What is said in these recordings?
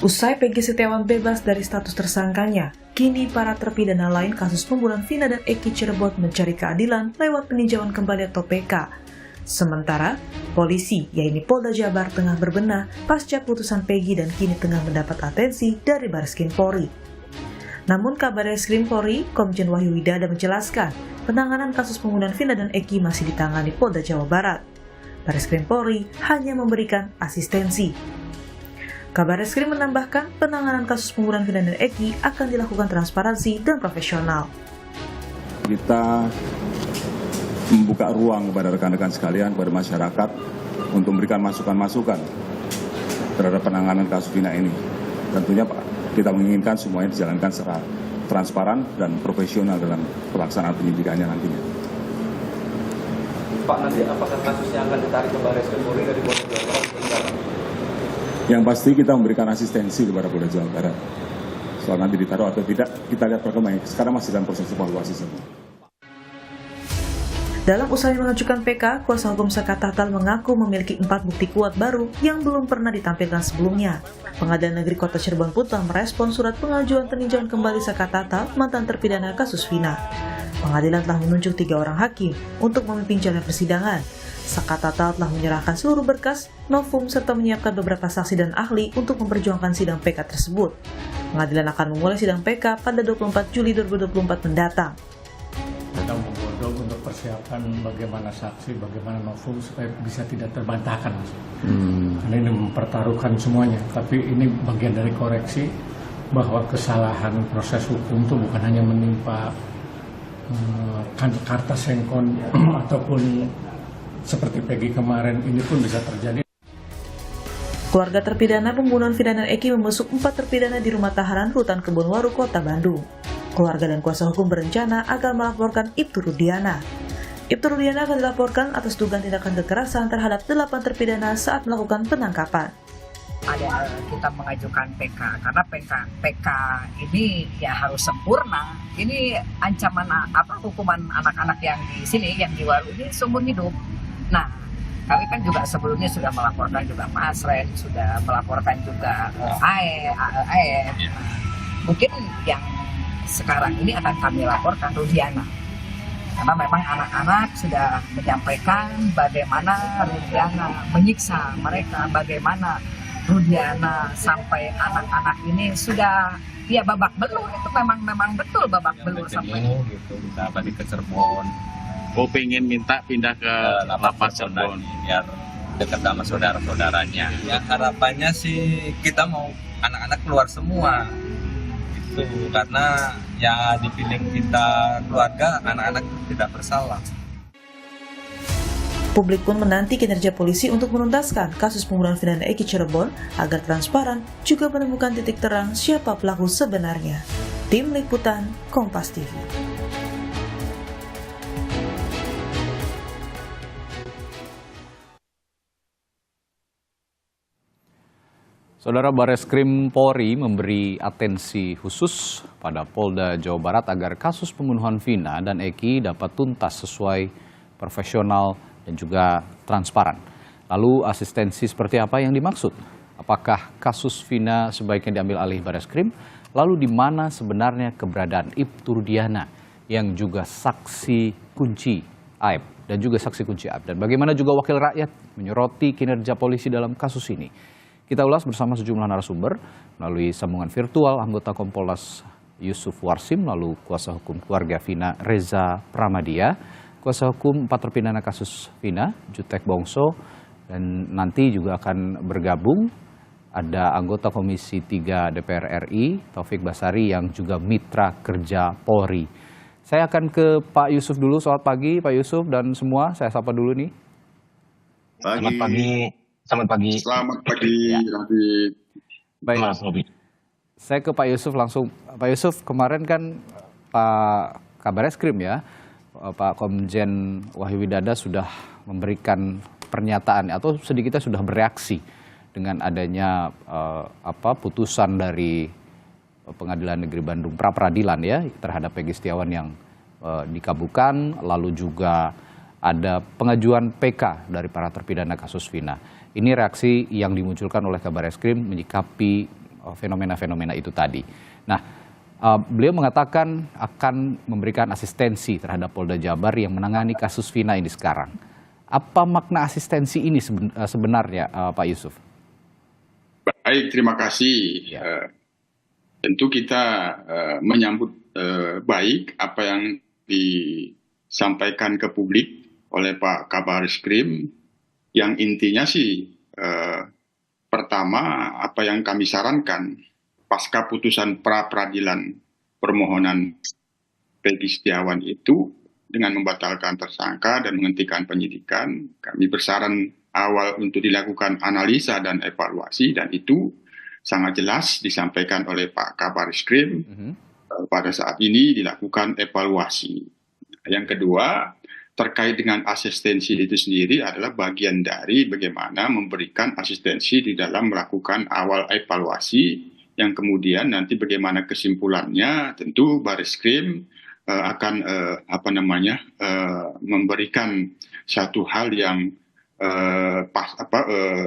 Usai Peggy Setiawan bebas dari status tersangkanya, kini para terpidana lain kasus pembunuhan Vina dan Eki Cirebon mencari keadilan lewat peninjauan kembali atau PK. Sementara, polisi, yaitu Polda Jabar tengah berbenah pasca putusan Peggy dan kini tengah mendapat atensi dari Bareskrim Polri. Namun kabar Bareskrim Polri, Komjen Wahyu Widada menjelaskan, penanganan kasus pembunuhan Vina dan Eki masih ditangani Polda Jawa Barat. Bareskrim Polri hanya memberikan asistensi. Kabar Reskrim menambahkan penanganan kasus pembunuhan Vina dan Eki akan dilakukan transparansi dan profesional. Kita membuka ruang kepada rekan-rekan sekalian, kepada masyarakat untuk memberikan masukan-masukan terhadap penanganan kasus Vina ini. Tentunya kita menginginkan semuanya dijalankan secara transparan dan profesional dalam pelaksanaan penyidikannya nantinya. Pak, nanti apakah kasusnya akan ditarik ke Bareskrim Polri dari Polda Jawa Barat? Yang pasti kita memberikan asistensi kepada Polda Jawa Barat. Soal nanti ditaruh atau tidak, kita lihat perkembangan. Sekarang masih dalam proses evaluasi semua. Dalam usaha mengajukan PK, kuasa hukum Saka Tatal mengaku memiliki 4 bukti kuat baru yang belum pernah ditampilkan sebelumnya. Pengadilan Negeri Kota Cirebon pun telah merespon surat pengajuan peninjauan kembali Saka Tatal, mantan terpidana kasus Vina. Pengadilan telah menunjuk 3 orang hakim untuk memimpin jalannya persidangan. Saka Tatal telah menyerahkan seluruh berkas, novum, serta menyiapkan beberapa saksi dan ahli untuk memperjuangkan sidang PK tersebut. Pengadilan akan memulai sidang PK pada 24 Juli 2024 mendatang. Kita menggodok untuk persiapan bagaimana saksi, bagaimana novum supaya bisa tidak terbantahkan. Karena ini mempertaruhkan semuanya, tapi ini bagian dari koreksi bahwa kesalahan proses hukum itu bukan hanya menimpa karta sengkon ataupun seperti Peggy kemarin, ini pun bisa terjadi. Keluarga terpidana pembunuhan Vina dan Eki membesuk 4 terpidana di rumah tahanan Rutan Kebonwaru, Kota Bandung. Keluarga dan kuasa hukum berencana akan melaporkan Ibtu Rudiana. Ibtu Rudiana akan dilaporkan atas dugaan tindakan kekerasan terhadap 8 terpidana saat melakukan penangkapan. Kita mengajukan PK karena PK ini ya harus sempurna. Ini ancaman hukuman anak-anak yang di sini, yang di Waru ini seumur hidup. Nah, kami kan juga sebelumnya sudah melaporkan juga Mas Ren, sudah melaporkan juga AE. Mungkin yang sekarang ini akan kami laporkan Rudiana. Karena memang anak-anak sudah menyampaikan bagaimana Rudiana menyiksa mereka, bagaimana Rudiana sampai anak-anak ini sudah babak belur. Itu memang betul babak belur sampai gitu. Kita balik ke Cirebon. Pengen minta pindah ke lapas Cirebon biar dekat sama saudara-saudaranya. Ya harapannya sih kita mau anak-anak keluar semua. Gitu. Karena ya dipilih kita keluarga, anak-anak tidak bersalah. Publik pun menanti kinerja polisi untuk menuntaskan kasus pembunuhan Vina dan Eki Cirebon agar transparan juga menemukan titik terang siapa pelaku sebenarnya. Tim Liputan Kompas TV. Saudara, Bareskrim Polri memberi atensi khusus pada Polda Jawa Barat agar kasus pembunuhan Vina dan Eki dapat tuntas sesuai profesional dan juga transparan. Lalu asistensi seperti apa yang dimaksud? Apakah kasus Vina sebaiknya diambil alih Bareskrim? Lalu di mana sebenarnya keberadaan Ibtu Rudiana yang juga saksi kunci aib dan juga saksi kunci aib? Dan bagaimana juga wakil rakyat menyoroti kinerja polisi dalam kasus ini? Kita ulas bersama sejumlah narasumber melalui sambungan virtual anggota Kompolnas Yusuf Warsim, lalu kuasa hukum keluarga Vina Reza Pramadia, kuasa hukum 4 terpidana kasus Vina Jutek Bongso, dan nanti juga akan bergabung ada anggota Komisi 3 DPR RI Taufik Basari yang juga mitra kerja Polri. Saya akan ke Pak Yusuf dulu. Selamat pagi Pak Yusuf dan semua, saya sapa dulu nih. Selamat pagi. Selamat pagi. Baik, saya ke Pak Yusuf langsung. Pak Yusuf, kemarin kan Pak Kabar Eskrim ya, Pak Komjen Wahyu Widada sudah memberikan pernyataan atau sedikitnya sudah bereaksi dengan adanya putusan dari Pengadilan Negeri Bandung pra-peradilan ya terhadap Peggy Setiawan yang dikabulkan, lalu juga ada pengajuan PK dari para terpidana kasus Vina. Ini reaksi yang dimunculkan oleh Kabar Eskrim menyikapi fenomena-fenomena itu tadi. Nah, beliau mengatakan akan memberikan asistensi terhadap Polda Jabar yang menangani kasus Vina ini sekarang. Apa makna asistensi ini sebenarnya, Pak Yusuf? Baik, terima kasih. Tentu kita menyambut baik apa yang disampaikan ke publik oleh Pak Kabarisskrim, yang intinya sih pertama apa yang kami sarankan pasca putusan pra peradilan permohonan Peggy Setiawan itu dengan membatalkan tersangka dan menghentikan penyidikan, kami bersaran awal untuk dilakukan analisa dan evaluasi, dan itu sangat jelas disampaikan oleh Pak Kabarisskrim. Pada saat ini dilakukan evaluasi. Yang kedua, terkait dengan asistensi itu sendiri adalah bagian dari bagaimana memberikan asistensi di dalam melakukan awal evaluasi, yang kemudian nanti bagaimana kesimpulannya tentu Barisskrim akan memberikan satu hal yang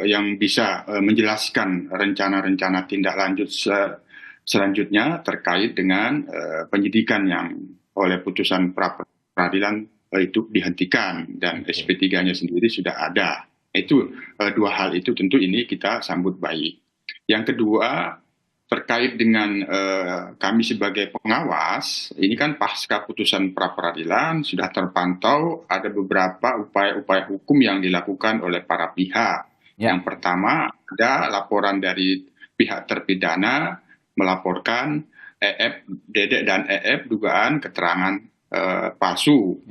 yang bisa menjelaskan rencana-rencana tindak lanjut selanjutnya terkait dengan penyidikan yang oleh putusan pra peradilan itu dihentikan dan SP3-nya sendiri sudah ada. Itu dua hal itu tentu ini kita sambut baik. Yang kedua, terkait dengan kami sebagai pengawas, ini kan pasca putusan pra peradilan sudah terpantau ada beberapa upaya-upaya hukum yang dilakukan oleh para pihak. Yang pertama, ada laporan dari pihak terpidana melaporkan Dedek dan EF dugaan keterangan palsu.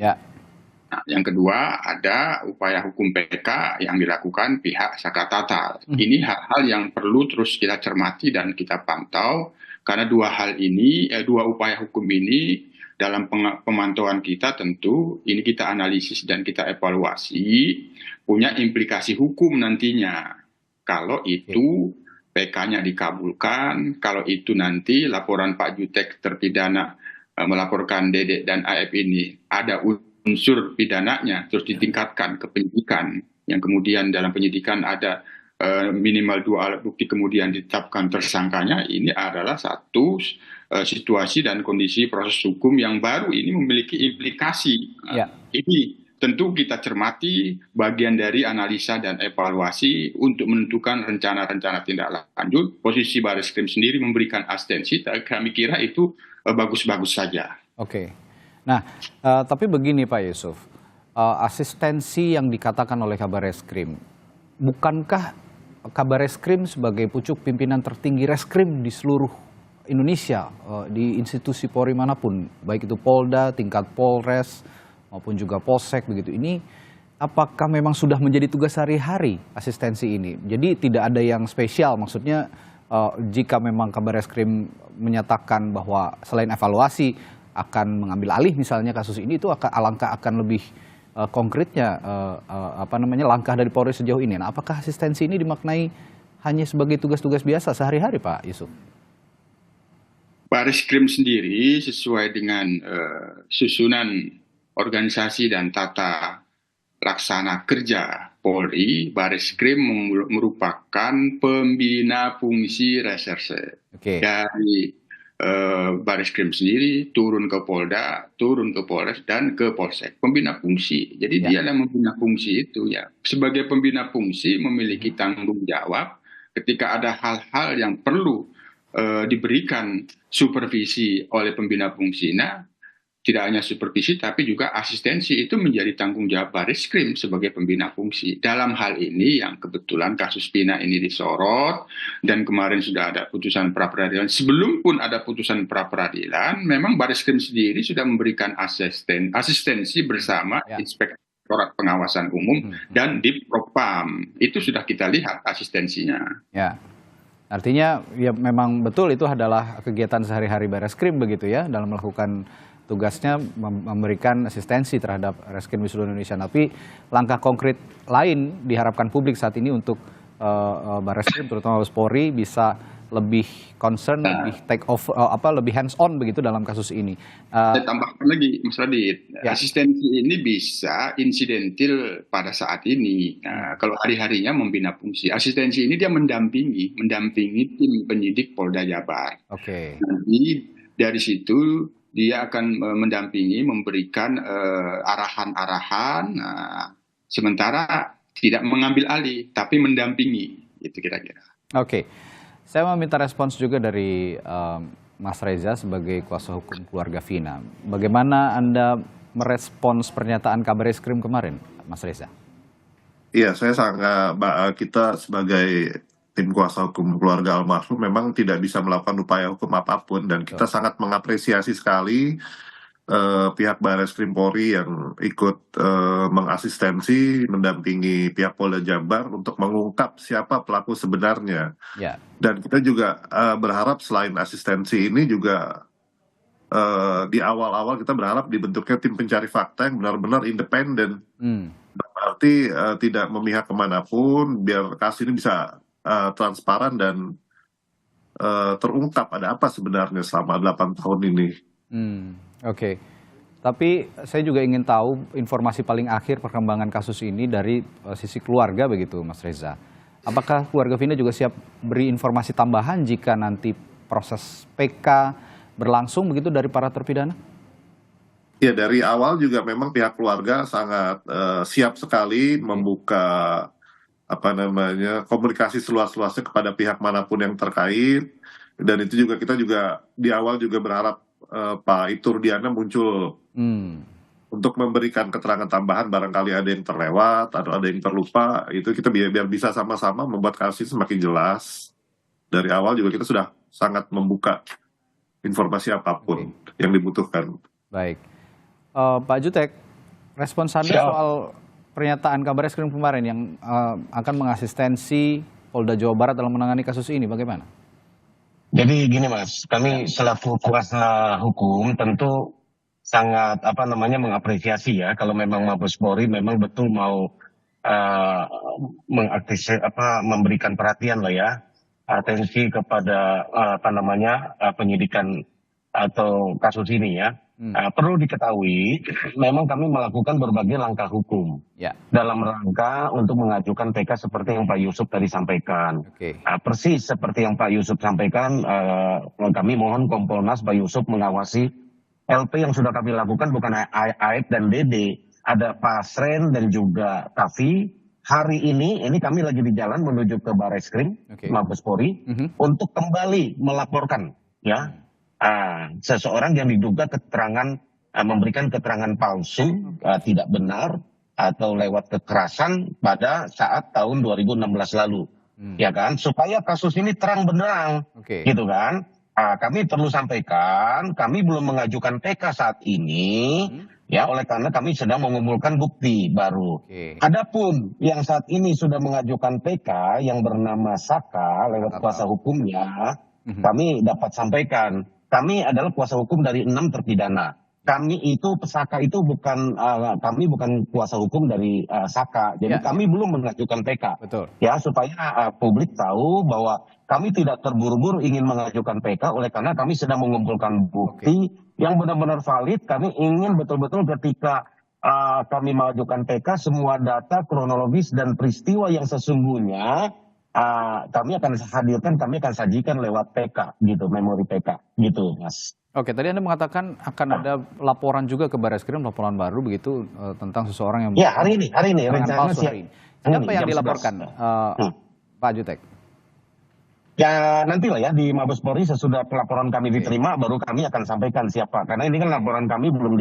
Nah, yang kedua, ada upaya hukum PK yang dilakukan pihak Saka Tatal. Ini hal-hal yang perlu terus kita cermati dan kita pantau, karena dua hal ini, dua upaya hukum ini dalam pemantauan kita tentu ini kita analisis dan kita evaluasi punya implikasi hukum nantinya. Kalau itu PK-nya dikabulkan, kalau itu nanti laporan Pak Jutek terpidana melaporkan Dedek dan AF ini ada unsur pidananya terus ditingkatkan ke penyidikan, yang kemudian dalam penyidikan ada minimal 2 alat bukti kemudian ditetapkan tersangkanya, ini adalah satu situasi dan kondisi proses hukum yang baru ini memiliki implikasi. Ini tentu kita cermati bagian dari analisa dan evaluasi untuk menentukan rencana-rencana tindak lanjut. Posisi Barisskrim sendiri memberikan asistensi, kami kira itu bagus-bagus saja. Nah, tapi begini Pak Yusuf, asistensi yang dikatakan oleh Kabarisskrim, bukankah Kabarisskrim sebagai pucuk pimpinan tertinggi reskrim di seluruh Indonesia, di institusi Polri manapun, baik itu Polda, tingkat Polres, maupun juga Polsek begitu, ini apakah memang sudah menjadi tugas sehari-hari asistensi ini? Jadi tidak ada yang spesial, maksudnya jika memang Kabarisskrim menyatakan bahwa selain evaluasi akan mengambil alih misalnya kasus ini, itu alangkah akan lebih konkretnya langkah dari Polri sejauh ini. Nah, apakah asistensi ini dimaknai hanya sebagai tugas-tugas biasa sehari-hari, Pak Yusuf? Barisskrim sendiri sesuai dengan susunan organisasi dan tata laksana kerja Polri, Barisskrim merupakan pembina fungsi reserse. Dari Barisskrim sendiri turun ke Polda, turun ke Polres, dan ke Polsek. Pembina fungsi. Jadi dia yang membina fungsi itu ya. Sebagai pembina fungsi memiliki tanggung jawab ketika ada hal-hal yang perlu diberikan supervisi oleh pembina fungsi. Nah, tidak hanya supervisi tapi juga asistensi itu menjadi tanggung jawab Barisskrim sebagai pembina fungsi. Dalam hal ini yang kebetulan kasus Vina ini disorot dan kemarin sudah ada putusan pra peradilan. Sebelum pun ada putusan pra peradilan, memang Barisskrim sendiri sudah memberikan asistensi bersama Inspektorat Pengawasan Umum dan Dipropam. Itu sudah kita lihat asistensinya. Artinya ya memang betul itu adalah kegiatan sehari-hari Barisskrim begitu ya, dalam melakukan tugasnya memberikan asistensi terhadap reskrim di seluruh Indonesia. Tapi langkah konkret lain diharapkan publik saat ini untuk Barisskrim terutama Polri bisa lebih concern, lebih take off, lebih hands on begitu dalam kasus ini. Saya tambahkan lagi, Mas Radit, Ya. asistensi ini bisa insidentil pada saat ini. Nah, kalau hari-harinya membina fungsi, asistensi ini dia mendampingi tim penyidik Polda Jabar. Oke. Nanti dari situ dia akan mendampingi, memberikan arahan-arahan, sementara tidak mengambil alih, tapi mendampingi, itu kira-kira. Oke. Saya mau minta respons juga dari Mas Reza sebagai kuasa hukum keluarga Vina. Bagaimana Anda merespons pernyataan Kabareskrim kemarin, Mas Reza? Iya, saya sangat, kita sebagai tim kuasa hukum keluarga almarhum memang tidak bisa melakukan upaya hukum apapun, dan kita sangat mengapresiasi sekali pihak Bareskrim Polri yang ikut mengasistensi, mendampingi pihak Polda Jabar untuk mengungkap siapa pelaku sebenarnya. Ya. Dan kita juga berharap selain asistensi ini juga di awal-awal kita berharap dibentuknya tim pencari fakta yang benar-benar independen. Berarti tidak memihak kemanapun, biar kasus ini bisa transparan dan terungkap ada apa sebenarnya selama 8 tahun ini. Oke. Tapi saya juga ingin tahu informasi paling akhir perkembangan kasus ini dari sisi keluarga begitu, Mas Reza. Apakah keluarga Vina juga siap beri informasi tambahan jika nanti proses PK berlangsung begitu dari para terpidana? Ya, dari awal juga memang pihak keluarga sangat siap sekali membuka komunikasi seluas-luasnya kepada pihak manapun yang terkait, dan itu juga kita juga di awal juga berharap Pak Iturdiana muncul untuk memberikan keterangan tambahan barangkali ada yang terlewat atau ada yang terlupa. Itu kita biar bisa sama-sama membuat kasus semakin jelas. Dari awal juga kita sudah sangat membuka informasi apapun yang dibutuhkan. Baik. Pak Jutek, respons Anda soal pernyataan Kabareskrim kemarin yang akan mengasistensi Polda Jawa Barat dalam menangani kasus ini, bagaimana? Jadi gini Mas, kami selaku kuasa hukum tentu sangat mengapresiasi ya kalau memang Mabes Polri memang betul mau memberikan perhatian lah ya, atensi kepada penyidikan atau kasus ini ya. Perlu diketahui, memang kami melakukan berbagai langkah hukum dalam rangka untuk mengajukan PK seperti yang Pak Yusuf tadi sampaikan. Persis seperti yang Pak Yusuf sampaikan, kami mohon Kompolnas Pak Yusuf mengawasi LP yang sudah kami lakukan, bukan Aib dan Dede, ada Pasren dan juga Kavi. Hari ini kami lagi di jalan menuju ke Bareskrim, Mabes Polri, untuk kembali melaporkan ya. Seseorang yang diduga memberikan keterangan palsu, tidak benar atau lewat kekerasan pada saat tahun 2016 lalu, ya kan? Supaya kasus ini terang benderang, gitu kan? Kami perlu sampaikan, kami belum mengajukan PK saat ini, ya, oleh karena kami sedang mengumpulkan bukti baru. Adapun yang saat ini sudah mengajukan PK yang bernama Saka lewat kuasa hukumnya, kami dapat sampaikan. Kami adalah kuasa hukum dari 6 terpidana. Kami itu Saka itu kami bukan kuasa hukum dari Saka. Jadi kami belum mengajukan PK. Betul. Ya, supaya publik tahu bahwa kami tidak terburu-buru ingin mengajukan PK oleh karena kami sedang mengumpulkan bukti yang benar-benar valid. Kami ingin betul-betul ketika kami mengajukan PK semua data kronologis dan peristiwa yang sesungguhnya kami akan hadirkan, kami akan sajikan lewat PK, gitu, memori PK, gitu, Mas. Oke, tadi Anda mengatakan akan ada laporan juga ke Bareskrim, laporan baru begitu tentang seseorang yang... Ya, hari ini, rencana hari ini. Siapa yang dilaporkan, Pak Jutek? Ya, nantilah ya, di Mabes Polri sesudah pelaporan kami diterima, baru kami akan sampaikan siapa. Karena ini kan laporan kami belum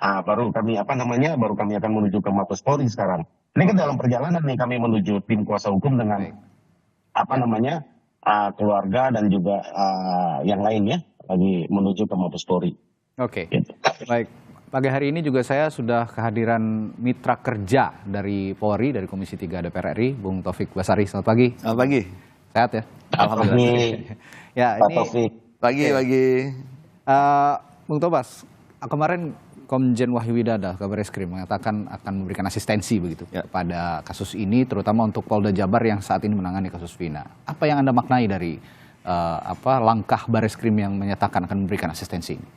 baru kami akan menuju ke Mabes Polri sekarang. Ini kan dalam perjalanan nih kami menuju tim kuasa hukum dengan keluarga dan juga yang lainnya lagi menuju ke Mabes Polri. Oke, baik. Pagi hari ini juga saya sudah kehadiran mitra kerja dari Polri, dari Komisi 3 DPR RI, Bung Taufik Basari. Selamat pagi. Selamat pagi. Sehat ya? Alhamdulillah. Ya, ini pagi. Bung Tobas, kemarin Komjen Wahyu Widada, Kabareskrim, mengatakan akan memberikan asistensi begitu kepada kasus ini, terutama untuk Polda Jabar yang saat ini menangani kasus Vina. Apa yang Anda maknai dari langkah Bareskrim yang menyatakan akan memberikan asistensi ini?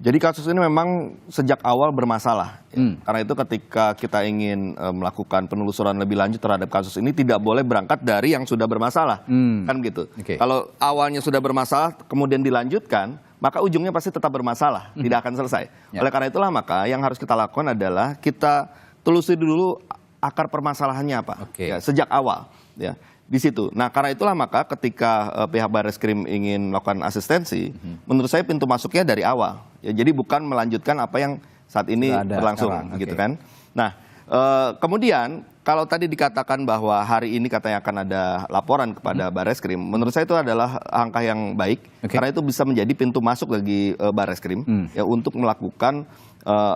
Jadi kasus ini memang sejak awal bermasalah. Karena itu ketika kita ingin melakukan penelusuran lebih lanjut terhadap kasus ini tidak boleh berangkat dari yang sudah bermasalah. Kan gitu. Kalau awalnya sudah bermasalah kemudian dilanjutkan, maka ujungnya pasti tetap bermasalah, tidak akan selesai. Oleh karena itulah maka yang harus kita lakukan adalah kita telusuri dulu akar permasalahannya apa. Ya, sejak awal ya. Di situ. Nah, karena itulah maka ketika pihak Bareskrim ingin melakukan asistensi, menurut saya pintu masuknya dari awal. Ya, jadi bukan melanjutkan apa yang saat ini berlangsung, gitu kan. Nah, kemudian kalau tadi dikatakan bahwa hari ini katanya akan ada laporan kepada Bareskrim, menurut saya itu adalah angka yang baik, karena itu bisa menjadi pintu masuk bagi Bareskrim ya untuk melakukan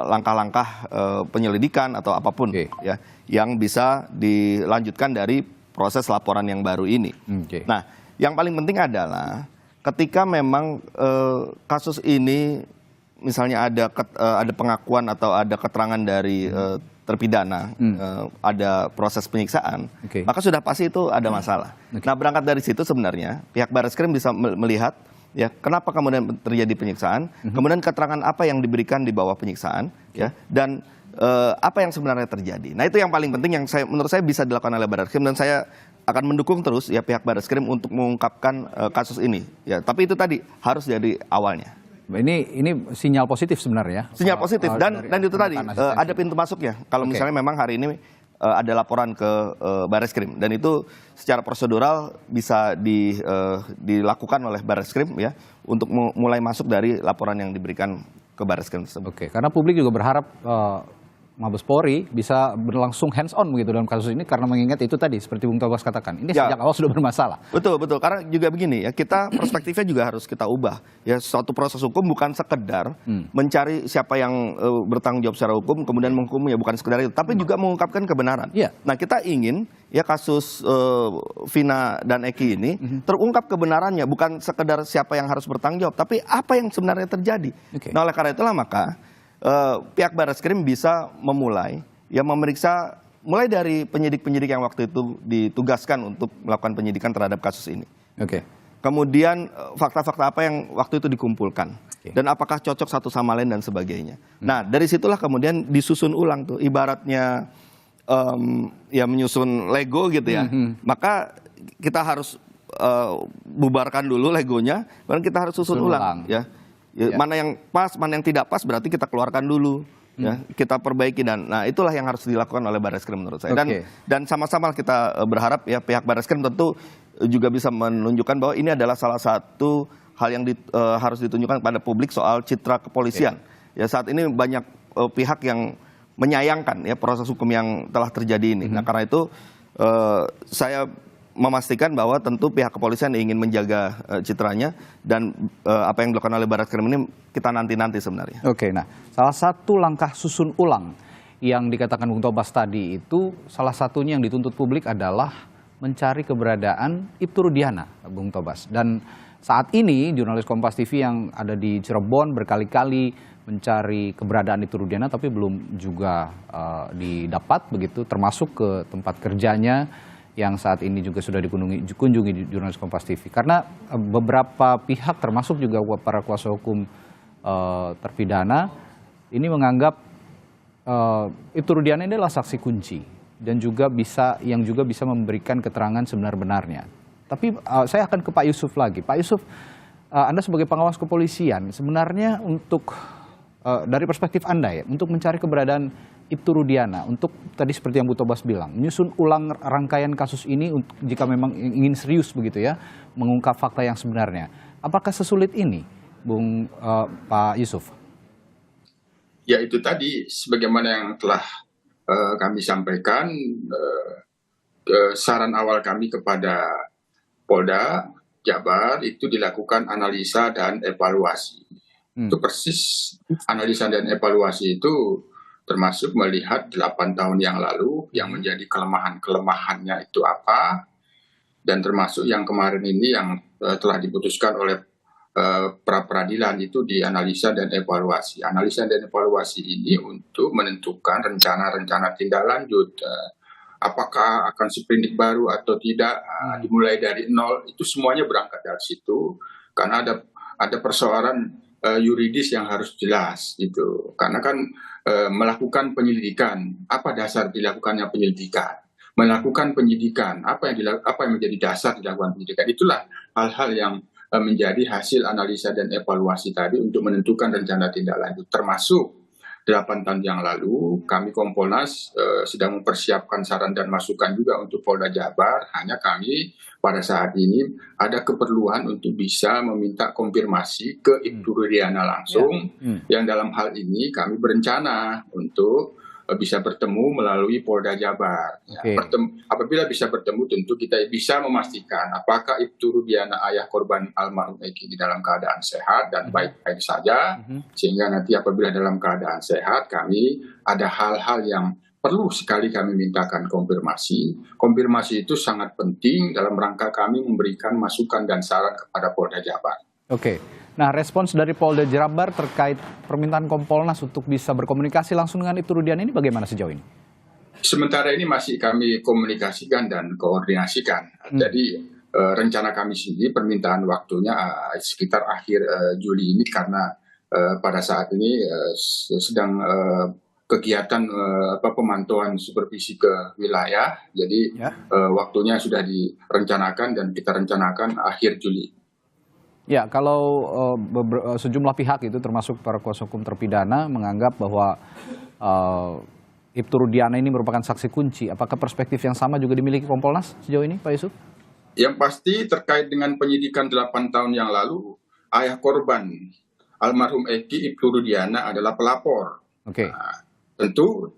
langkah-langkah penyelidikan atau apapun ya yang bisa dilanjutkan dari proses laporan yang baru ini. Nah, yang paling penting adalah ketika memang kasus ini misalnya ada pengakuan atau ada keterangan dari terpidana, ada proses penyiksaan, maka sudah pasti itu ada masalah. Nah, berangkat dari situ sebenarnya pihak Bareskrim bisa melihat ya kenapa kemudian terjadi penyiksaan, kemudian keterangan apa yang diberikan di bawah penyiksaan, ya dan apa yang sebenarnya terjadi. Nah, itu yang paling penting yang menurut saya bisa dilakukan oleh Bareskrim dan saya akan mendukung terus ya pihak Bareskrim untuk mengungkapkan kasus ini. Ya, tapi itu tadi harus dari awalnya. Ini sinyal positif sebenarnya. Sinyal positif dan itu tadi ada pintu masuknya. Kalau misalnya memang hari ini ada laporan ke Bareskrim dan itu secara prosedural bisa dilakukan oleh Bareskrim ya untuk mulai masuk dari laporan yang diberikan ke Bareskrim tersebut. Karena publik juga berharap Mabes Polri bisa berlangsung hands on begitu dalam kasus ini karena mengingat itu tadi seperti Bung Tobas katakan ini sejak awal sudah bermasalah. Betul karena juga begini ya kita perspektifnya juga harus kita ubah ya suatu proses hukum bukan sekedar mencari siapa yang bertanggung jawab secara hukum kemudian menghukumnya bukan sekedar itu tapi juga mengungkapkan kebenaran. Nah kita ingin ya kasus Vina dan Eki ini terungkap kebenarannya bukan sekedar siapa yang harus bertanggung jawab tapi apa yang sebenarnya terjadi. Nah oleh karena itulah maka pihak Bareskrim bisa memulai ya memeriksa mulai dari penyidik-penyidik yang waktu itu ditugaskan untuk melakukan penyidikan terhadap kasus ini. Kemudian fakta-fakta apa yang waktu itu dikumpulkan dan apakah cocok satu sama lain dan sebagainya. Nah dari situlah kemudian disusun ulang tuh ibaratnya ya menyusun Lego gitu ya. Maka kita harus bubarkan dulu Legonya, kemudian kita harus susun ulang ya. Mana yang pas, mana yang tidak pas berarti kita keluarkan dulu, ya kita perbaiki dan nah itulah yang harus dilakukan oleh Bareskrim menurut saya dan sama-sama kita berharap ya pihak Bareskrim tentu juga bisa menunjukkan bahwa ini adalah salah satu hal yang harus ditunjukkan kepada publik soal citra kepolisian. Ya saat ini banyak pihak yang menyayangkan ya proses hukum yang telah terjadi ini. Nah karena itu saya memastikan bahwa tentu pihak kepolisian ingin menjaga citranya dan apa yang dilakukan oleh Bareskrim ini kita nanti sebenarnya. Nah salah satu langkah susun ulang yang dikatakan Bung Tobas tadi itu salah satunya yang dituntut publik adalah mencari keberadaan Ibtu Rudiana, Bung Tobas. Dan saat ini jurnalis Kompas TV yang ada di Cirebon berkali-kali mencari keberadaan Ibtu Rudiana tapi belum juga didapat begitu termasuk ke tempat kerjanya yang saat ini juga sudah dikunjungi jurnalis Kompas TV. Karena beberapa pihak termasuk juga para kuasa hukum terpidana ini menganggap Ibtu Rudiana ini adalah saksi kunci dan juga bisa memberikan keterangan sebenar-benarnya. Tapi saya akan ke Pak Yusuf lagi. Pak Yusuf, Anda sebagai pengawas kepolisian sebenarnya untuk dari perspektif Anda ya untuk mencari keberadaan Ibtu Rudiana untuk tadi seperti yang Bu Tobas bilang menyusun ulang rangkaian kasus ini jika memang ingin serius begitu ya mengungkap fakta yang sebenarnya. Apakah sesulit ini, Pak Yusuf? Ya itu tadi sebagaimana yang telah kami sampaikan saran awal kami kepada Polda Jabar itu dilakukan analisa dan evaluasi. Itu persis analisa dan evaluasi itu termasuk melihat 8 tahun yang lalu yang menjadi kelemahannya itu apa dan termasuk yang kemarin ini yang telah diputuskan oleh pra peradilan itu dianalisa dan evaluasi. Analisa dan evaluasi ini untuk menentukan rencana-rencana tindak lanjut apakah akan seprindik baru atau tidak, dimulai dari nol, itu semuanya berangkat dari situ, karena ada persoalan yuridis yang harus jelas gitu. Karena kan melakukan penyelidikan, apa dasar dilakukannya penyelidikan? Melakukan penyidikan, apa yang menjadi dasar dilakukan penyidikan? Itulah hal-hal yang menjadi hasil analisa dan evaluasi tadi untuk menentukan rencana tindak lanjut, termasuk 8 tahun yang lalu kami Kompolnas sedang mempersiapkan saran dan masukan juga untuk Polda Jabar. Hanya kami pada saat ini ada keperluan untuk bisa meminta konfirmasi ke Ibtu Rudiana langsung, yang dalam hal ini kami berencana untuk bisa bertemu melalui Polda Jabar. Apabila bisa bertemu, tentu kita bisa memastikan apakah Ibtu Rudiana, ayah korban almarhum Eki, di dalam keadaan sehat dan baik-baik saja, sehingga nanti apabila dalam keadaan sehat, kami ada hal-hal yang perlu sekali kami mintakan konfirmasi. Konfirmasi itu sangat penting dalam rangka kami memberikan masukan dan saran kepada Polda Jabar. Nah, respons dari Polda Jabar terkait permintaan Kompolnas untuk bisa berkomunikasi langsung dengan Ibtu Rudiana ini bagaimana sejauh ini? Sementara ini masih kami komunikasikan dan koordinasikan. Jadi rencana kami sendiri permintaan waktunya sekitar akhir Juli ini, karena pada saat ini sedang kegiatan pemantauan supervisi ke wilayah. Jadi waktunya sudah direncanakan dan kita rencanakan akhir Juli. Ya, kalau sejumlah pihak itu termasuk para kuasa hukum terpidana menganggap bahwa Ibtu Rudiana ini merupakan saksi kunci. Apakah perspektif yang sama juga dimiliki Kompolnas sejauh ini, Pak Yusuf? Yang pasti terkait dengan penyidikan 8 tahun yang lalu, ayah korban almarhum Eki, Ibtu Rudiana, adalah pelapor. Nah, tentu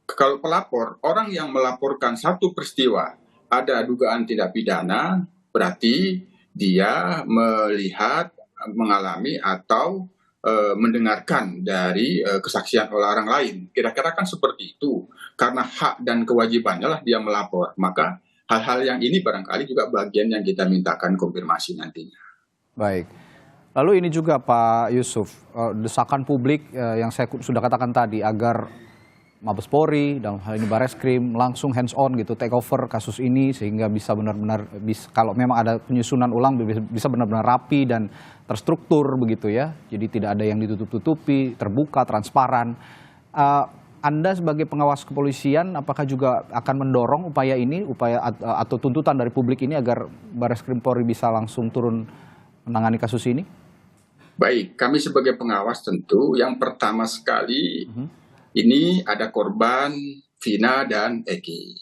kalau pelapor, orang yang melaporkan satu peristiwa ada dugaan tindak pidana, berarti dia melihat, mengalami, atau mendengarkan dari kesaksian oleh orang lain. Kira-kira kan seperti itu. Karena hak dan kewajibannya lah dia melapor. Maka hal-hal yang ini barangkali juga bagian yang kita mintakan konfirmasi nantinya. Baik. Lalu ini juga Pak Yusuf, desakan publik yang saya sudah katakan tadi agar Mabes Polri, dalam hal ini Bareskrim, langsung hands on gitu, take over kasus ini sehingga bisa benar-benar, kalau memang ada penyusunan ulang, bisa benar-benar rapi dan terstruktur begitu ya. Jadi tidak ada yang ditutup-tutupi, terbuka, transparan. Anda sebagai pengawas kepolisian, apakah juga akan mendorong upaya ini, atau tuntutan dari publik ini agar Bareskrim Polri bisa langsung turun menangani kasus ini? Baik, kami sebagai pengawas tentu yang pertama sekali, ini ada korban Vina dan Eki.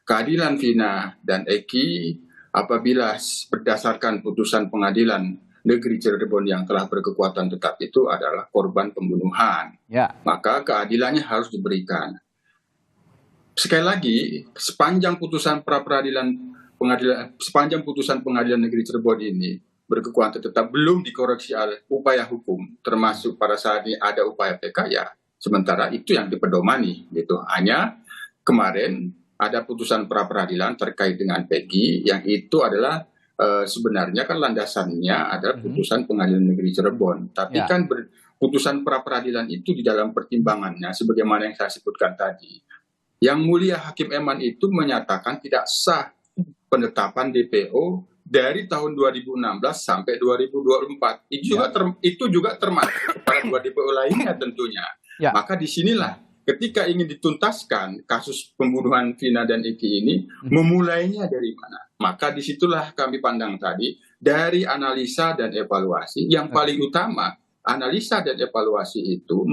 Keadilan Vina dan Eki apabila berdasarkan putusan pengadilan negeri Cirebon yang telah berkekuatan tetap itu adalah korban pembunuhan. Maka keadilannya harus diberikan. Sekali lagi, sepanjang putusan pengadilan negeri Cirebon ini berkekuatan tetap belum dikoreksi oleh upaya hukum, termasuk pada saat ini ada upaya PK, ya sementara itu yang dipedomani gitu. Hanya kemarin ada putusan pra peradilan terkait dengan Peggy yang itu adalah sebenarnya kan landasannya adalah putusan pengadilan negeri Cirebon. Tapi kan putusan pra peradilan itu di dalam pertimbangannya sebagaimana yang saya sebutkan tadi, Yang Mulia Hakim Eman itu menyatakan tidak sah penetapan DPO dari tahun 2016 sampai 2024. Itu juga termasuk kepada 2 DPO lainnya tentunya. Maka disinilah ketika ingin dituntaskan kasus pembunuhan Vina dan Eki ini, memulainya dari mana? Maka disitulah kami pandang tadi, dari analisa dan evaluasi, yang paling utama, analisa dan evaluasi itu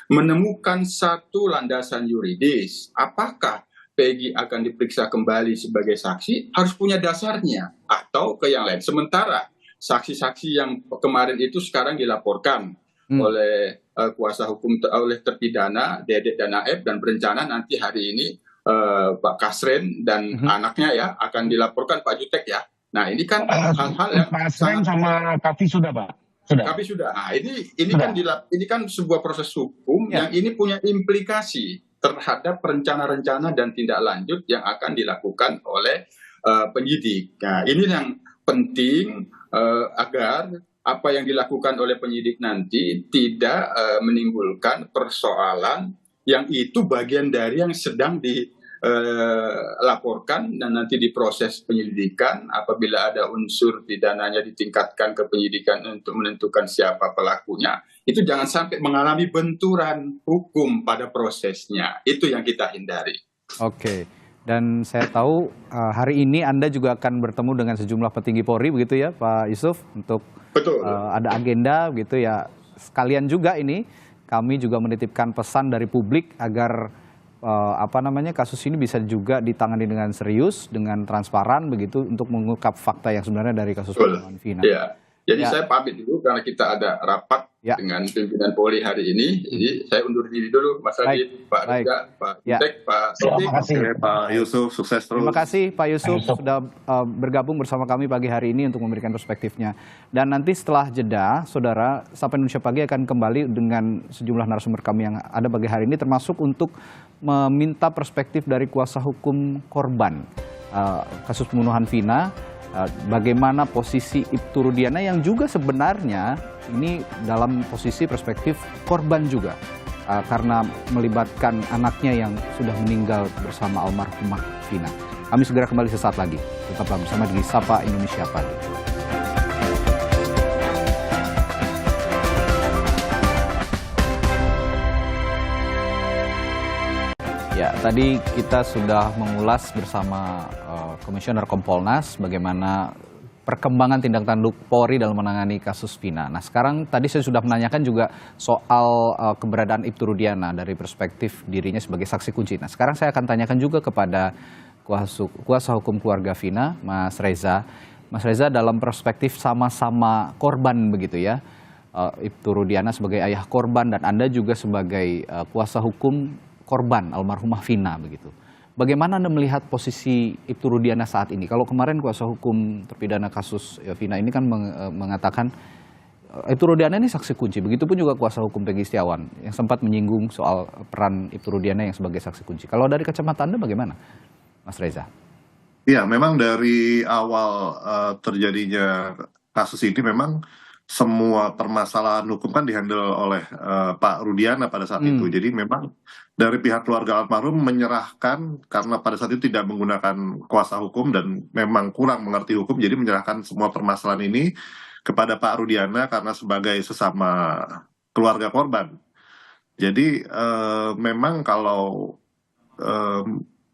menemukan satu landasan yuridis. Apakah Peggy akan diperiksa kembali sebagai saksi, harus punya dasarnya, atau ke yang lain. Sementara saksi-saksi yang kemarin itu sekarang dilaporkan oleh kuasa hukum, oleh terpidana Dedek dan Aep, dan berencana nanti hari ini Pak Kasren dan anaknya ya akan dilaporkan Pak Jutek ya. Nah ini kan hal-hal yang Kasren sama Kavi sudah Pak. Kavi sudah. Nah ini kan sebuah proses hukum yang ini punya implikasi terhadap rencana-rencana dan tindak lanjut yang akan dilakukan oleh penyidik. Nah ini yang penting agar apa yang dilakukan oleh penyidik nanti tidak menimbulkan persoalan yang itu bagian dari yang sedang laporkan dan nanti diproses penyelidikan. Apabila ada unsur pidananya ditingkatkan ke penyidikan untuk menentukan siapa pelakunya, itu jangan sampai mengalami benturan hukum pada prosesnya. Itu yang kita hindari. Oke, dan saya tahu hari ini Anda juga akan bertemu dengan sejumlah petinggi Polri, begitu ya Pak Yusuf, untuk ada agenda gitu ya. Sekalian juga ini kami juga menitipkan pesan dari publik agar kasus ini bisa juga ditangani dengan serius, dengan transparan begitu untuk mengungkap fakta yang sebenarnya dari kasus pembunuhan Vina. Ya. Jadi saya pamit dulu karena kita ada rapat dengan pimpinan Polri hari ini. Jadi saya undur diri dulu, Mas Radit, Pak Reza, Pak Tek, Pak Sotik. Terima kasih Pak Yusuf, sukses terus. Terima kasih Pak Yusuf sudah bergabung bersama kami pagi hari ini untuk memberikan perspektifnya. Dan nanti setelah jeda, Saudara, Sapa Indonesia Pagi akan kembali dengan sejumlah narasumber kami yang ada pagi hari ini, termasuk untuk meminta perspektif dari kuasa hukum korban kasus pembunuhan Vina. Bagaimana posisi Ibtu Rudiana yang juga sebenarnya ini dalam posisi perspektif korban juga karena melibatkan anaknya yang sudah meninggal bersama almarhumah Vina. Kami segera kembali sesaat lagi. Tetaplah bersama di Sapa Indonesia Pagi. Ya, tadi kita sudah mengulas bersama Komisioner Kompolnas bagaimana perkembangan tindak tanduk Polri dalam menangani kasus Vina. Nah, sekarang tadi saya sudah menanyakan juga soal keberadaan Ibtu Rudiana dari perspektif dirinya sebagai saksi kunci. Nah, sekarang saya akan tanyakan juga kepada kuasa hukum keluarga Vina, Mas Reza. Mas Reza, dalam perspektif sama-sama korban begitu ya, Ibtu Rudiana sebagai ayah korban dan Anda juga sebagai kuasa hukum korban almarhumah Vina begitu. Bagaimana Anda melihat posisi Ibtu Rudiana saat ini? Kalau kemarin kuasa hukum terpidana kasus Vina ini kan mengatakan Ibtu Rudiana ini saksi kunci. Begitupun juga kuasa hukum Peggy Setiawan yang sempat menyinggung soal peran Ibtu Rudiana yang sebagai saksi kunci. Kalau dari kacamata Anda bagaimana, Mas Reza? Iya, memang dari awal terjadinya kasus ini memang semua permasalahan hukum kan dihandle oleh Pak Rudiana pada saat itu. Jadi memang dari pihak keluarga almarhum menyerahkan karena pada saat itu tidak menggunakan kuasa hukum dan memang kurang mengerti hukum, jadi menyerahkan semua permasalahan ini kepada Pak Rudiana karena sebagai sesama keluarga korban. Jadi memang kalau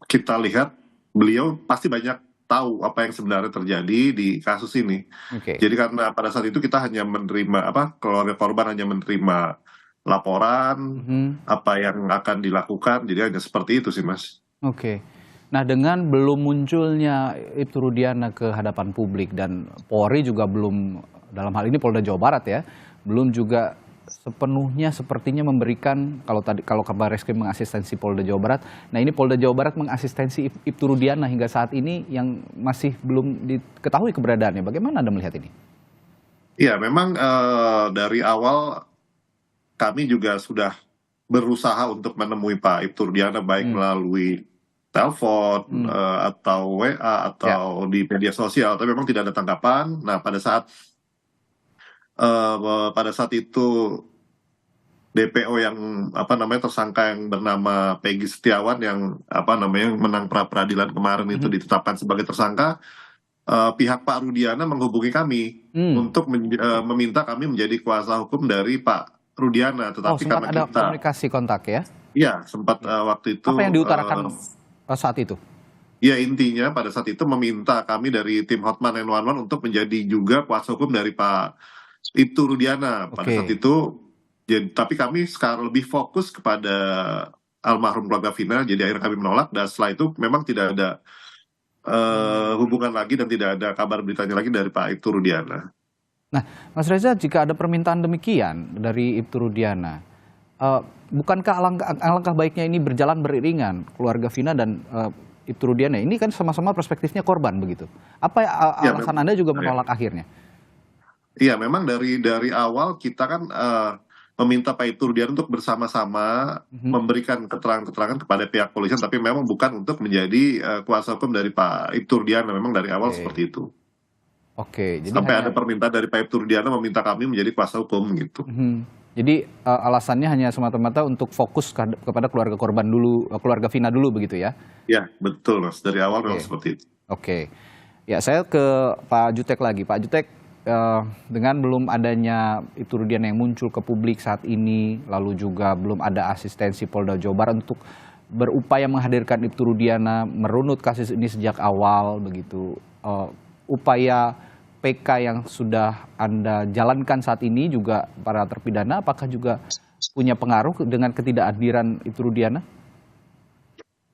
kita lihat beliau pasti banyak tahu apa yang sebenarnya terjadi di kasus ini. Jadi karena pada saat itu kita hanya menerima keluarga korban hanya menerima laporan apa yang akan dilakukan, jadi hanya seperti itu sih, Mas. Nah, dengan belum munculnya Ibtu Rudiana ke hadapan publik dan Polri juga belum, dalam hal ini Polda Jawa Barat ya, belum juga sepenuhnya sepertinya memberikan, kalau Kabar Reskrim mengasistensi Polda Jawa Barat, nah ini Polda Jawa Barat mengasistensi Ibtu Rudiana hingga saat ini yang masih belum diketahui keberadaannya. Bagaimana Anda melihat ini? Iya, memang dari awal kami juga sudah berusaha untuk menemui Pak Ibtu Rudiana baik melalui telepon atau WA atau di media sosial, tapi memang tidak ada tanggapan. Nah, pada saat itu DPO yang tersangka yang bernama Peggy Setiawan yang menang pra peradilan kemarin itu ditetapkan sebagai tersangka, pihak Pak Rudiana menghubungi kami untuk meminta kami menjadi kuasa hukum dari Pak Rudiana, tetapi sempat ada komunikasi kontak ya? Iya, sempat waktu itu. Apa yang diutarakan saat itu? Ya, intinya pada saat itu meminta kami dari tim Hotman 911 untuk menjadi juga kuasa hukum dari Pak Ibtu Rudiana pada saat itu. Tapi kami sekarang lebih fokus kepada almarhum keluarga Vina, jadi akhirnya kami menolak dan setelah itu memang tidak ada hubungan lagi dan tidak ada kabar beritanya lagi dari Pak Ibtu Rudiana. Nah, Mas Reza, jika ada permintaan demikian dari Ibtu Rudiana, bukankah alangkah baiknya ini berjalan beriringan keluarga Vina dan Ibtu Rudiana? Ini kan sama-sama perspektifnya korban begitu. Apa alasan Anda juga menolak akhirnya? Iya, memang dari awal kita kan meminta Pak Ibtu Rudiana untuk bersama-sama memberikan keterangan-keterangan kepada pihak polisian, tapi memang bukan untuk menjadi kuasa hukum dari Pak Ibtu Rudiana. Memang dari awal seperti itu. Oke, jadi sampai ada permintaan dari Pak Ibtu Rudiana meminta kami menjadi kuasa hukum gitu. Jadi alasannya hanya semata-mata untuk fokus kepada keluarga korban dulu, keluarga Vina dulu begitu ya? Ya, betul Mas. Dari awal memang seperti itu. Oke. Ya, saya ke Pak Jutek lagi. Pak Jutek, dengan belum adanya Ibtu Rudiana yang muncul ke publik saat ini, lalu juga belum ada asistensi Polda Jawa Barat untuk berupaya menghadirkan Ibtu Rudiana, merunut kasus ini sejak awal begitu. Upaya PK yang sudah Anda jalankan saat ini juga para terpidana, apakah juga punya pengaruh dengan ketidakhadiran Ibtu Rudiana?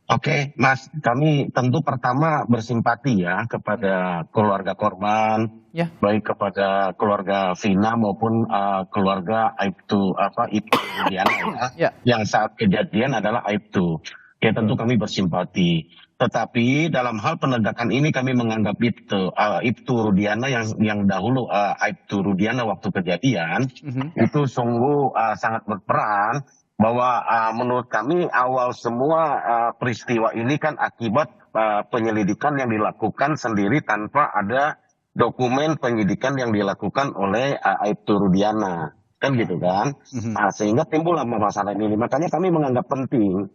Oke, Mas, kami tentu pertama bersimpati ya kepada keluarga korban, baik kepada keluarga Vina maupun keluarga Ibtu Rudiana yang saat kejadian adalah Ibtu. Ya tentu kami bersimpati. Tetapi dalam hal penegakan ini kami menganggap Ibtu Rudiana yang dahulu Ibtu Rudiana waktu kejadian itu sungguh sangat berperan, bahwa menurut kami awal semua peristiwa ini kan akibat penyelidikan yang dilakukan sendiri tanpa ada dokumen penyidikan yang dilakukan oleh Ibtu Rudiana, kan gitu kan. Sehingga timbullah masalah ini. Makanya kami menganggap penting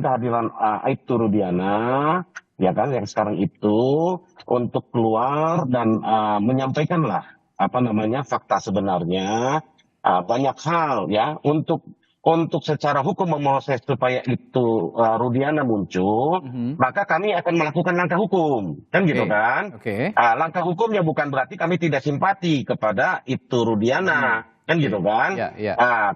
kehadiran Ibtu Rudiana, ya kan, yang sekarang itu untuk keluar dan menyampaikanlah fakta sebenarnya, banyak hal ya untuk secara hukum memproses supaya Ibtu Rudiana muncul, maka kami akan melakukan langkah hukum, kan gitu kan. Langkah hukumnya bukan berarti kami tidak simpati kepada Ibtu Rudiana. Kan gitu kan.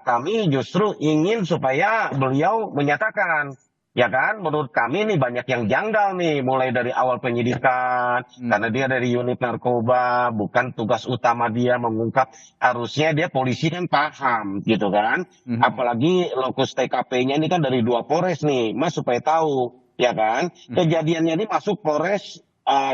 Kami justru ingin supaya beliau menyatakan, ya kan, menurut kami nih banyak yang janggal nih, mulai dari awal penyidikan, karena dia dari unit narkoba, bukan tugas utama dia mengungkap, harusnya dia polisi kan paham gitu kan. Apalagi lokus TKP-nya ini kan dari 2 Polres nih, Mas, supaya tahu, ya kan. Kejadiannya ini masuk Polres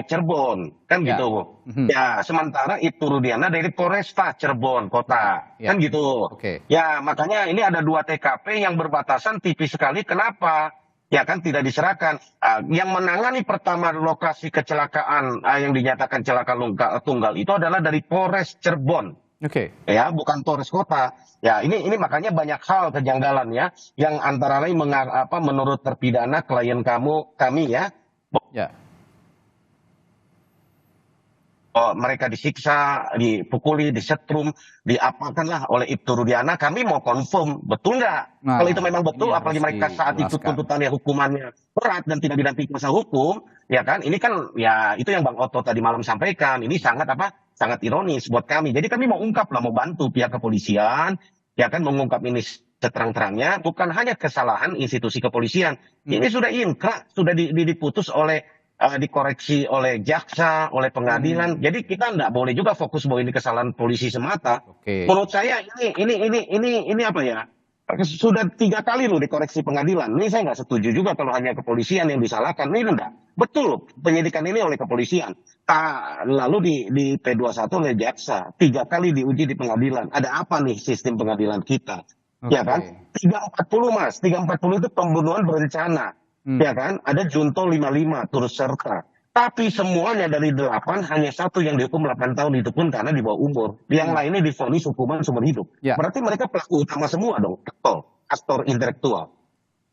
Cirebon, kan gitu. Ya, sementara Ibtu Rudiana dari Polresta Cirebon kota, kan gitu. Ya, makanya ini ada 2 TKP yang berbatasan tipis sekali. Kenapa? Ya kan tidak diserahkan. Yang menangani pertama lokasi kecelakaan yang dinyatakan kecelakaan tunggal itu adalah dari Polres Cirebon. Ya, bukan Polres kota. Ya, ini makanya banyak hal kejanggalan ya, yang antara lain menurut terpidana klien kami ya. Mereka disiksa, dipukuli, disetrum, diapakanlah oleh Ibtu Rudiana. Kami mau confirm betul nggak? Kalau itu memang betul, apalagi mereka saat itu tuntutannya hukumannya berat dan tidak didampingi kuasa hukum, ya kan? Ini kan ya itu yang Bang Otto tadi malam sampaikan. Ini sangat ironis buat kami. Jadi kami mau ungkap lah, mau bantu pihak kepolisian, ya kan, mengungkap ini seterang-terangnya. Bukan hanya kesalahan institusi kepolisian. Ini sudah inkrah, sudah diputus dikoreksi oleh jaksa, oleh pengadilan. Jadi kita nggak boleh juga fokus bahwa ini kesalahan polisi semata. Menurut saya ini apa ya? Sudah 3 kali loh dikoreksi pengadilan. Ini saya nggak setuju juga kalau hanya kepolisian yang disalahkan. Ini enggak. Betul penyidikan ini oleh kepolisian. Lalu di P21 oleh jaksa. 3 kali diuji di pengadilan. Ada apa nih sistem pengadilan kita? Ya kan? 340 Mas. 340 itu pembunuhan berencana. Ya kan, ada junto 55 turut serta. Tapi semuanya dari 8 hanya 1 yang dihukum 8 tahun, itu pun karena di bawah umur. Yang lainnya divonis hukuman seumur hidup. Berarti mereka pelaku utama semua dong, aktor intelektual.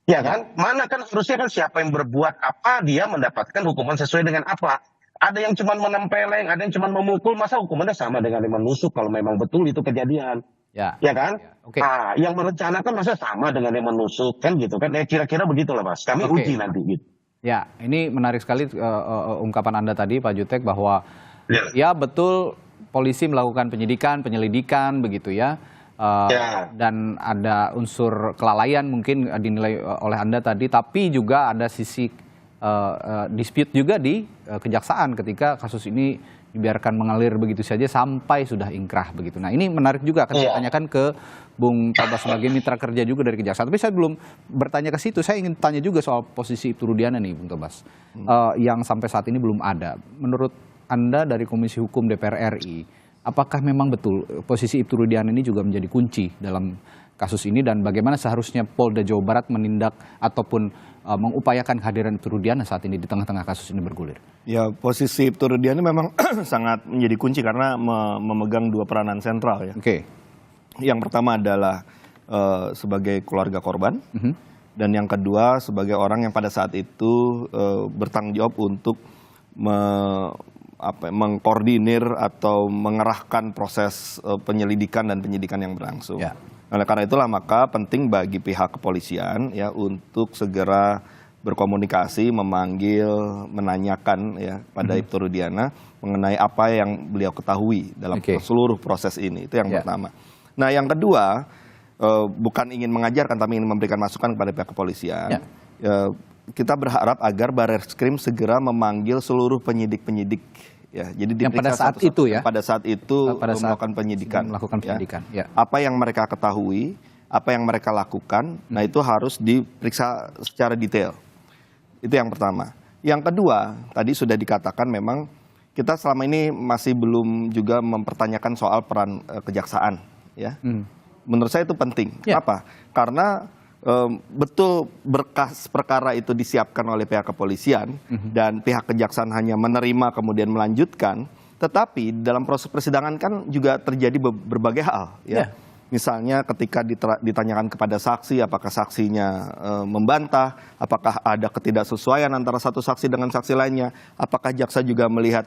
Ya kan, mana kan harusnya kan siapa yang berbuat apa dia mendapatkan hukuman sesuai dengan apa. Ada yang cuma menempeleng, ada yang cuma memukul, masa hukumannya sama dengan yang menusuk kalau memang betul itu kejadian. Ya kan? Yang merencanakan masa sama dengan yang menusuk, kan gitu kan? Kira-kira begitulah Mas. Kami uji nanti gitu. Ya, ini menarik sekali ungkapan Anda tadi Pak Jutek bahwa ya betul polisi melakukan penyelidikan begitu ya. Dan ada unsur kelalaian mungkin dinilai oleh Anda tadi, tapi juga ada sisi dispute juga di kejaksaan ketika kasus ini dibiarkan mengalir begitu saja sampai sudah ingkrah begitu. Nah, ini menarik juga akan saya tanyakan ke Bung Tobas sebagai mitra kerja juga dari kejaksaan. Tapi saya belum bertanya ke situ. Saya ingin tanya juga soal posisi Ibtu Rudiana nih, Bung Tobas, yang sampai saat ini belum ada. Menurut Anda dari Komisi Hukum DPR RI, apakah memang betul posisi Ibtu Rudiana ini juga menjadi kunci dalam kasus ini, dan bagaimana seharusnya Polda Jawa Barat menindak ataupun mengupayakan kehadiran Ibtu Rudiana saat ini di tengah-tengah kasus ini bergulir? Ya, posisi Ibtu Rudiana memang sangat menjadi kunci karena memegang dua peranan sentral ya. Oke. Yang pertama adalah sebagai keluarga korban, dan yang kedua sebagai orang yang pada saat itu bertanggung jawab untuk mengkoordinir atau mengerahkan proses penyelidikan dan penyidikan yang berlangsung. Ya. Oleh karena itulah maka penting bagi pihak kepolisian ya untuk segera berkomunikasi, memanggil, menanyakan ya pada Ibtu Rudiana mengenai apa yang beliau ketahui dalam seluruh proses ini. Itu yang pertama. Nah, yang kedua, bukan ingin mengajarkan tapi ingin memberikan masukan kepada pihak kepolisian. Kita berharap agar Barreskrim segera memanggil seluruh penyidik-penyidik ya. Jadi yang pada saat itu ya. Pada saat itu melakukan penyidikan. Ya. Apa yang mereka ketahui, apa yang mereka lakukan, nah itu harus diperiksa secara detail. Itu yang pertama. Yang kedua, tadi sudah dikatakan memang kita selama ini masih belum juga mempertanyakan soal peran kejaksaan ya. Menurut saya itu penting. Kenapa? Karena betul berkas perkara itu disiapkan oleh pihak kepolisian dan pihak kejaksaan hanya menerima kemudian melanjutkan, tetapi dalam proses persidangan kan juga terjadi berbagai hal ya. Misalnya ketika ditanyakan kepada saksi, apakah saksinya membantah, apakah ada ketidaksesuaian antara satu saksi dengan saksi lainnya, apakah jaksa juga melihat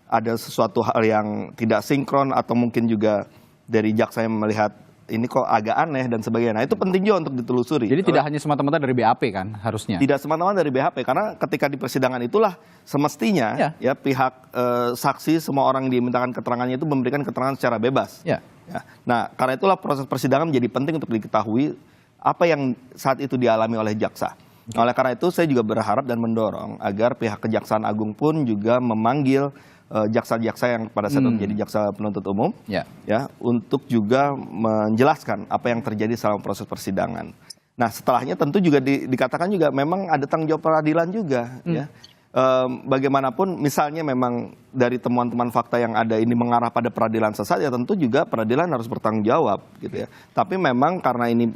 ada sesuatu hal yang tidak sinkron, atau mungkin juga dari jaksa yang melihat ini kok agak aneh dan sebagainya. Nah, itu penting juga untuk ditelusuri. Jadi tidak hanya semata-mata dari BAP kan harusnya? Tidak semata-mata dari BAP, karena ketika di persidangan itulah semestinya ya pihak saksi, semua orang yang dimintakan keterangannya itu memberikan keterangan secara bebas. Ya. Nah, karena itulah proses persidangan menjadi penting untuk diketahui apa yang saat itu dialami oleh jaksa. Oleh karena itu saya juga berharap dan mendorong agar pihak Kejaksaan Agung pun juga memanggil jaksa-jaksa yang pada saat itu menjadi jaksa penuntut umum ya untuk juga menjelaskan apa yang terjadi selama proses persidangan. Nah, setelahnya tentu juga dikatakan juga memang ada tanggung jawab peradilan juga ya. Bagaimanapun misalnya memang dari temuan-temuan fakta yang ada ini mengarah pada peradilan sesat, ya tentu juga peradilan harus bertanggung jawab gitu ya. Tapi memang karena ini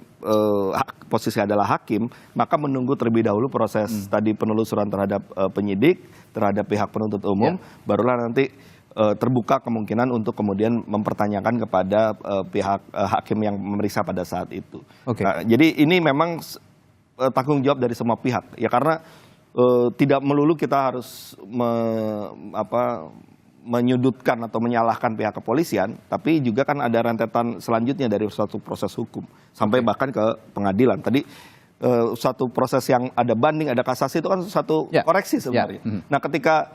posisi adalah hakim, maka menunggu terlebih dahulu proses tadi penelusuran terhadap penyidik, terhadap pihak penuntut umum, barulah nanti terbuka kemungkinan untuk kemudian mempertanyakan kepada pihak hakim yang memeriksa pada saat itu. Nah, jadi ini memang tanggung jawab dari semua pihak ya, karena tidak melulu kita harus menyudutkan atau menyalahkan pihak kepolisian, tapi juga kan ada rentetan selanjutnya dari suatu proses hukum sampai bahkan ke pengadilan. Tadi suatu proses yang ada banding, ada kasasi itu kan satu koreksi sebenarnya. Nah, ketika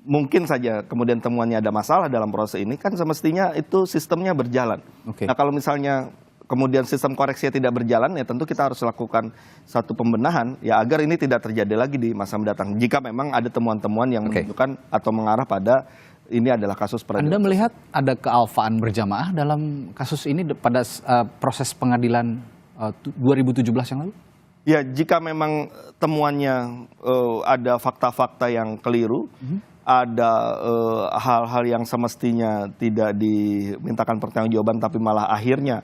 mungkin saja kemudian temuannya ada masalah dalam proses ini, kan semestinya itu sistemnya berjalan. Nah, kalau misalnya kemudian sistem koreksinya tidak berjalan, ya tentu kita harus lakukan satu pembenahan ya agar ini tidak terjadi lagi di masa mendatang. Jika memang ada temuan-temuan yang menunjukkan atau mengarah pada ini adalah kasus peradilan. Anda melihat ada kealfaan berjamaah dalam kasus ini pada proses pengadilan 2017 yang lalu? Ya, jika memang temuannya ada fakta-fakta yang keliru, ada hal-hal yang semestinya tidak dimintakan pertanggungjawaban tapi malah akhirnya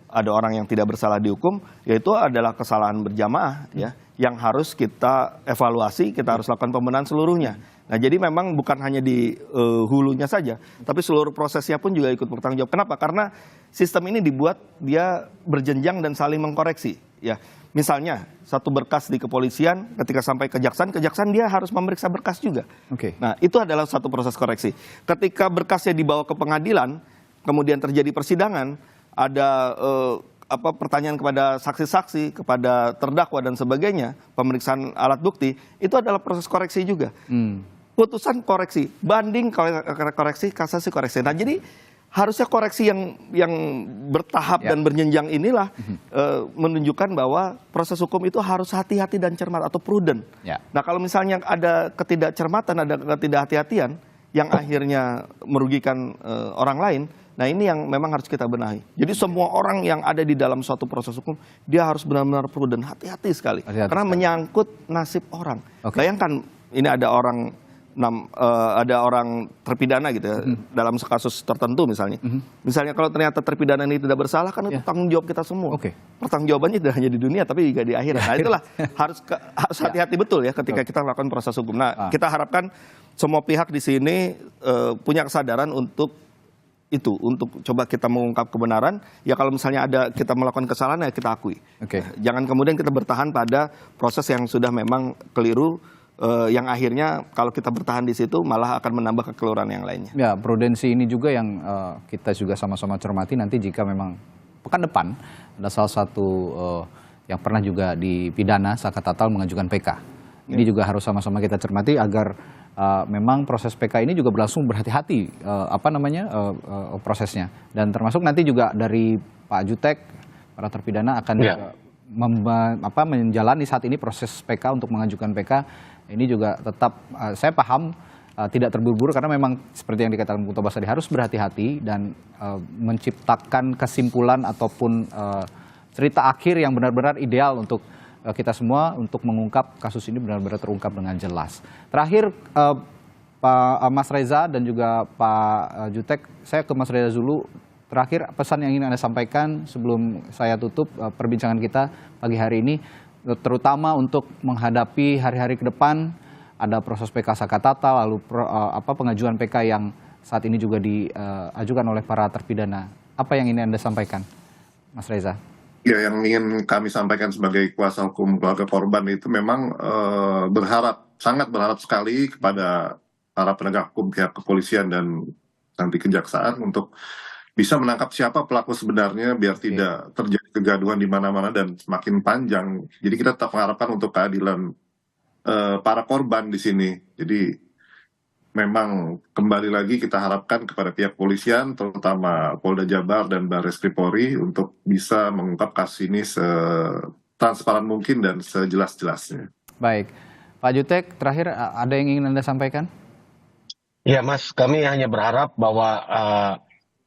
ada orang yang tidak bersalah dihukum, yaitu adalah kesalahan berjamaah ya yang harus kita evaluasi, kita harus lakukan pembenahan seluruhnya. Nah, jadi memang bukan hanya di hulunya saja, tapi seluruh prosesnya pun juga ikut bertanggung jawab. Kenapa? Karena sistem ini dibuat dia berjenjang dan saling mengkoreksi ya. Misalnya satu berkas di kepolisian ketika sampai kejaksaan dia harus memeriksa berkas juga. Nah, itu adalah satu proses koreksi. Ketika berkasnya dibawa ke pengadilan, kemudian terjadi persidangan, ada pertanyaan kepada saksi-saksi, kepada terdakwa dan sebagainya, pemeriksaan alat bukti, itu adalah proses koreksi juga. Putusan koreksi, banding koreksi, kasasi koreksi. Nah, jadi harusnya koreksi yang bertahap dan berjenjang inilah menunjukkan bahwa proses hukum itu harus hati-hati dan cermat atau prudent. Nah, kalau misalnya ada ketidakcermatan, ada ketidakhati-hatian yang akhirnya merugikan orang lain, nah ini yang memang harus kita benahi. Jadi semua orang yang ada di dalam suatu proses hukum, dia harus benar-benar prudent, hati-hati sekali. Karena menyangkut nasib orang. Bayangkan ini ada orang ada orang terpidana gitu ya, dalam kasus tertentu misalnya. Misalnya kalau ternyata terpidana ini tidak bersalah, kan itu tanggung jawab kita semua. Pertanggungjawabannya tidak hanya di dunia tapi juga di akhirat. Nah itulah harus hati-hati betul ya ketika kita melakukan proses hukum. Nah kita harapkan semua pihak di sini punya kesadaran untuk itu, untuk coba kita mengungkap kebenaran. Ya kalau misalnya ada kita melakukan kesalahan ya kita akui. Jangan kemudian kita bertahan pada proses yang sudah memang keliru, yang akhirnya kalau kita bertahan di situ malah akan menambah kekeliruan yang lainnya. Ya, prudensi ini juga yang kita juga sama-sama cermati nanti jika memang pekan depan ada salah satu yang pernah juga dipidana Saka Tatal mengajukan PK. Ini juga harus sama-sama kita cermati agar memang proses PK ini juga berlangsung berhati-hati prosesnya, dan termasuk nanti juga dari Pak Jutek para terpidana akan menjalani saat ini proses PK untuk mengajukan PK. Ini juga tetap saya paham tidak terburu-buru karena memang seperti yang dikatakan Bung Tobas tadi harus berhati-hati dan menciptakan kesimpulan ataupun cerita akhir yang benar-benar ideal untuk kita semua untuk mengungkap kasus ini benar-benar terungkap dengan jelas. Terakhir Pak Mas Reza dan juga Pak Jutek, saya ke Mas Reza dulu. Terakhir pesan yang ingin Anda sampaikan sebelum saya tutup perbincangan kita pagi hari ini, terutama untuk menghadapi hari-hari ke depan, ada proses PK Saka Tatal, lalu pengajuan PK yang saat ini juga diajukan oleh para terpidana. Apa yang ingin Anda sampaikan, Mas Reza? Ya, yang ingin kami sampaikan sebagai kuasa hukum keluarga korban itu memang sangat berharap sekali kepada para penegak hukum, pihak kepolisian dan nanti kejaksaan untuk bisa menangkap siapa pelaku sebenarnya biar tidak terjadi kegaduhan di mana-mana dan semakin panjang. Jadi kita tetap mengharapkan untuk keadilan para korban di sini. Jadi memang kembali lagi kita harapkan kepada pihak polisian, terutama Polda Jabar dan Barreskrim Polri untuk bisa mengungkap kasus ini setransparan mungkin dan sejelas-jelasnya. Baik, Pak Jutek, terakhir ada yang ingin Anda sampaikan? Ya Mas, kami hanya berharap bahwa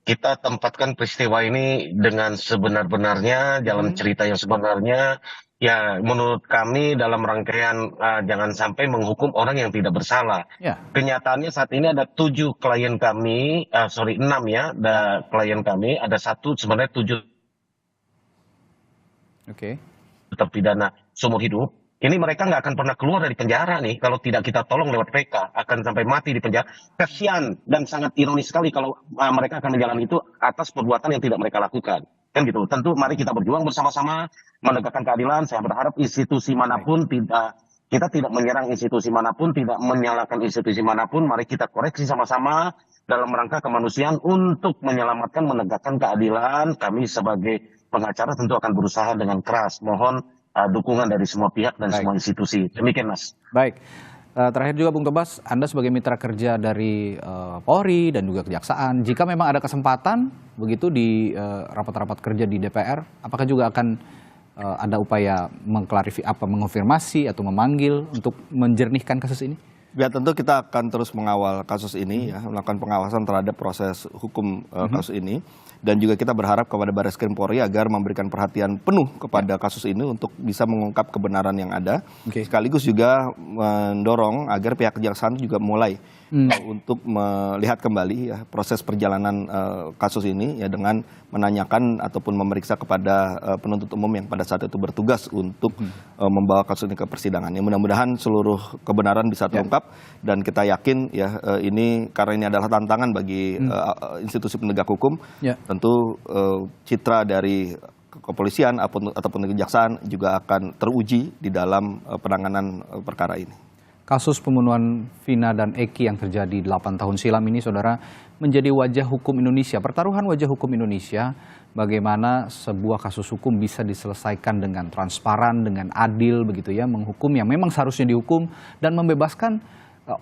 kita tempatkan peristiwa ini dengan sebenar-benarnya, jalan cerita yang sebenarnya. Ya, menurut kami dalam rangkaian jangan sampai menghukum orang yang tidak bersalah. Kenyataannya saat ini ada 7 klien kami, 6 ya, ada klien kami, ada 1 sebenarnya 7 terpidana seumur hidup. Ini mereka nggak akan pernah keluar dari penjara nih kalau tidak kita tolong lewat PK, akan sampai mati di penjara. Kasian dan sangat ironis sekali kalau mereka akan menjalani itu atas perbuatan yang tidak mereka lakukan. Kan gitu. Tentu mari kita berjuang bersama-sama menegakkan keadilan. Saya berharap institusi manapun kita tidak menyerang institusi manapun, tidak menyalahkan institusi manapun. Mari kita koreksi sama-sama dalam rangka kemanusiaan untuk menyelamatkan, menegakkan keadilan. Kami sebagai pengacara tentu akan berusaha dengan keras. Mohon dukungan dari semua pihak dan semua institusi. Demikian Mas. Baik. Terakhir juga Bung Tobas, Anda sebagai mitra kerja dari Polri dan juga Kejaksaan, jika memang ada kesempatan begitu di rapat-rapat kerja di DPR, apakah juga akan ada upaya mengonfirmasi atau memanggil untuk menjernihkan kasus ini? Ya tentu kita akan terus mengawal kasus ini ya, melakukan pengawasan terhadap proses hukum kasus ini. Dan juga kita berharap kepada Barreskrim Polri agar memberikan perhatian penuh kepada kasus ini untuk bisa mengungkap kebenaran yang ada. Sekaligus juga mendorong agar pihak kejaksaan juga mulai untuk melihat kembali ya, proses perjalanan kasus ini ya, dengan menanyakan ataupun memeriksa kepada penuntut umum yang pada saat itu bertugas untuk membawa kasus ini ke persidangan. Ya, mudah-mudahan seluruh kebenaran bisa terungkap dan kita yakin ya ini karena ini adalah tantangan bagi institusi penegak hukum. Tentu citra dari kepolisian ataupun kejaksaan juga akan teruji di dalam penanganan perkara ini. Kasus pembunuhan Vina dan Eki yang terjadi 8 tahun silam ini, saudara, menjadi wajah hukum Indonesia. Pertaruhan wajah hukum Indonesia, bagaimana sebuah kasus hukum bisa diselesaikan dengan transparan, dengan adil, begitu ya, menghukum yang memang seharusnya dihukum dan membebaskan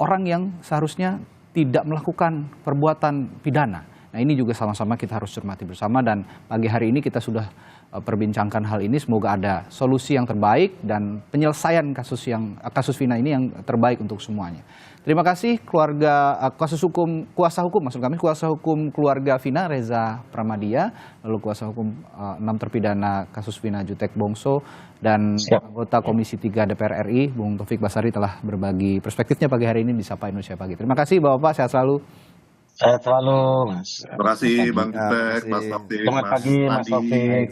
orang yang seharusnya tidak melakukan perbuatan pidana. Nah ini juga sama-sama kita harus cermati bersama, dan pagi hari ini kita sudah perbincangkan hal ini. Semoga ada solusi yang terbaik dan penyelesaian kasus Vina ini yang terbaik untuk semuanya. Terima kasih keluarga kuasa hukum keluarga Vina, Reza Pramadia, lalu kuasa hukum 6 terpidana kasus Vina Jutek Bongso, dan anggota Komisi 3 DPR RI Bung Taufik Basari telah berbagi perspektifnya pagi hari ini di Sapa Indonesia Pagi. Terima kasih Bapak-bapak, sehat selalu. Sehat selalu, Mas. Terima kasih Bang Jutek, Mas Taufik, Selamat pagi, Mas Taufik.